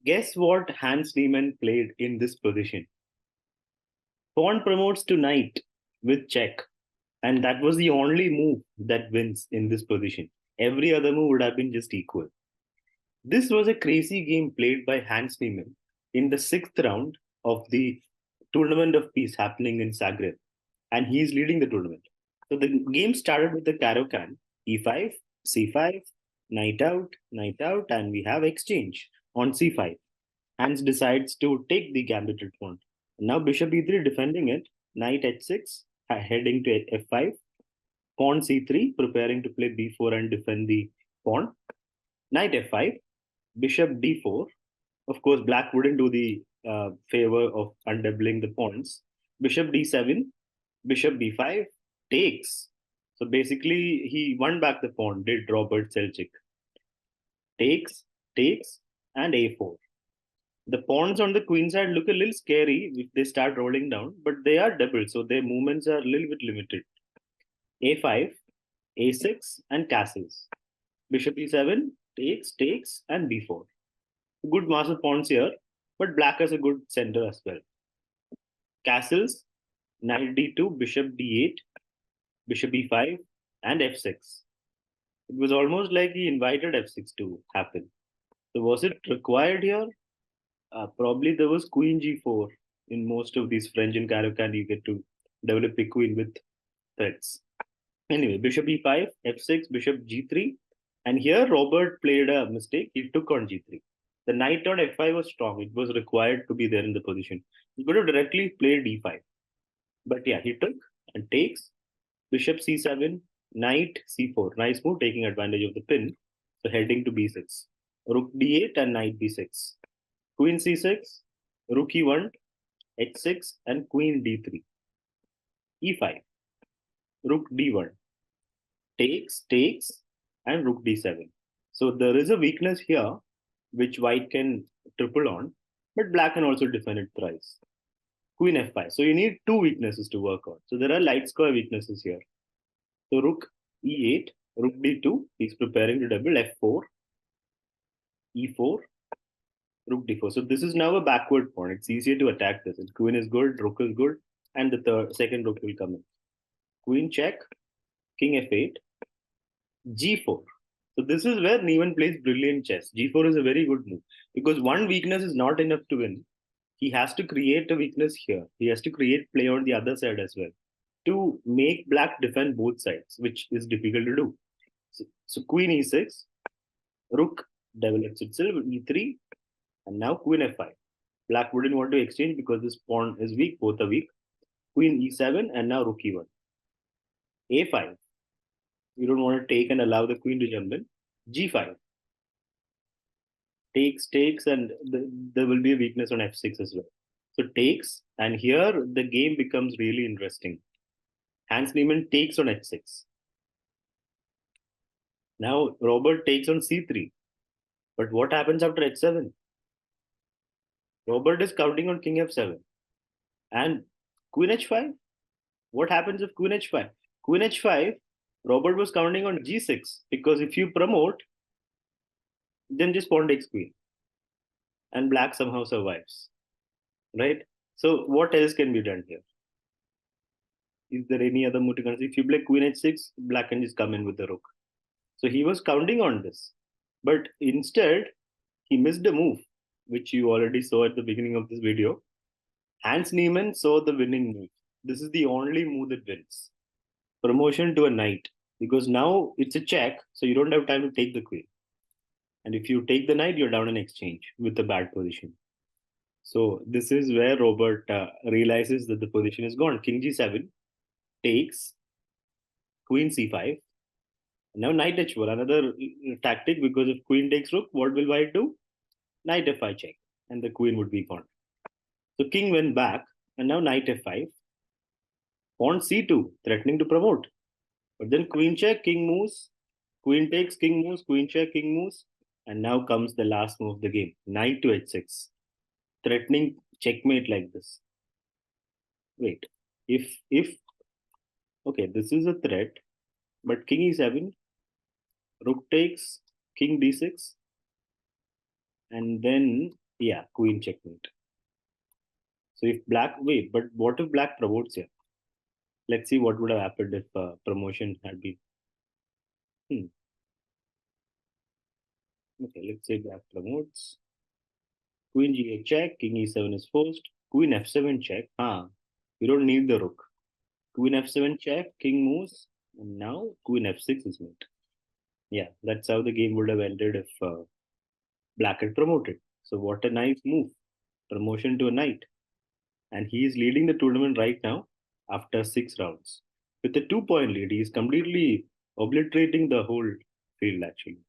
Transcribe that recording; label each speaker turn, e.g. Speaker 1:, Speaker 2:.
Speaker 1: Guess what Hans Niemann played in this position? Pawn promotes to knight with check. And that was the only move that wins in this position. Every other move would have been just equal. This was a crazy game played by Hans Niemann in the sixth round of the Tournament of Peace happening in Zagreb. And he is leading the tournament. So the game started with the Caro-Kann, e5, c5, knight out, and we have exchange on c5. Hans decides to take the gambited pawn. Now bishop e3 defending it, knight h6, heading to f5, pawn c3, preparing to play b4 and defend the pawn, knight f5, bishop d4. Of course, black wouldn't do the favor of undoubling the pawns. Bishop d7, bishop b5, takes. So basically, he won back the pawn, did Robert Selchik. Takes, and a4. The pawns on the queen side look a little scary if they start rolling down, but they are double, so their movements are a little bit limited. a5, a6, and castles. Bishop e7, takes, and b4. Good master pawns here, but black has a good center as well. Castles, knight d2, bishop d8, bishop e5, and f6. It was almost like he invited f6 to happen. So was it required here? Probably there was queen g4. In most of these French and Caro-Kann, you get to develop a queen with threats. Anyway, bishop e5, f6, bishop g3. And here Robert played a mistake. He took on g3. The knight on f5 was strong. It was required to be there in the position. He could have directly played d5. But yeah, he took and takes. Bishop c7, knight c4. Nice move, taking advantage of the pin. So heading to b6. Rook d8 and knight b6. Queen c6, rook e1, h6, and queen d3. e5. Rook d1. Takes, and rook d7. So there is a weakness here which white can triple on, but black can also defend it thrice. Queen f5. So you need two weaknesses to work on. So there are light square weaknesses here. So rook e8, rook d2, he's preparing to double f4, e4, rook d4. So this is now a backward pawn. It's easier to attack this. And queen is good, rook is good, and the second rook will come in. Queen check, king f8, g4. So this is where Niemann plays brilliant chess. G4 is a very good move because one weakness is not enough to win. He has to create a weakness here. He has to create play on the other side as well to make black defend both sides, which is difficult to do. So queen e6, rook develops itself, e3, and now queen f5. Black wouldn't want to exchange because this pawn is weak, both are weak. Queen e7, and now rook e1. a5. You don't want to take and allow the queen to jump in. g5. Takes, and there will be a weakness on f6 as well. So takes, and here the game becomes really interesting. Hans Niemann takes on h6. Now Robert takes on c3. But what happens after h7? Robert is counting on king f7. And queen h5? What happens if queen h5? Queen h5, Robert was counting on g6 because if you promote, then just pawn takes queen. And black somehow survives. Right? So what else can be done here? Is there any other move to consider? If you play queen h6, black can just come in with the rook. So he was counting on this. But instead, he missed a move, which you already saw at the beginning of this video. Hans Niemann saw the winning move. This is the only move that wins. Promotion to a knight. Because now it's a check, so you don't have time to take the queen. And if you take the knight, you're down in exchange with a bad position. So this is where Robert realizes that the position is gone. King g7 takes, queen c5. Now knight h4, another tactic, because if queen takes rook, what will white do? Knight f5 check, and the queen would be gone. So king went back, and now knight f5. Pawn c2, threatening to promote. But then queen check, king moves, queen takes, king moves, queen check, king moves. And now comes the last move of the game, knight to h6. Threatening checkmate like this. Wait, okay, this is a threat, but king e7, rook takes, king d6, and then Yeah, queen checkmate. So if black, wait, but what if black promotes here? Let's see what would have happened if promotion had been. Hmm. Okay, let's say black promotes. Queen g8 check, king e7 is forced. Queen f7 check. We don't need the rook. Queen f7 check, king moves, and now queen f6 is mate. Yeah, that's how the game would have ended if black had promoted. So what a nice move. Promotion to a knight. And he is leading the tournament right now after 6 rounds. With a 2 point lead, he is completely obliterating the whole field actually.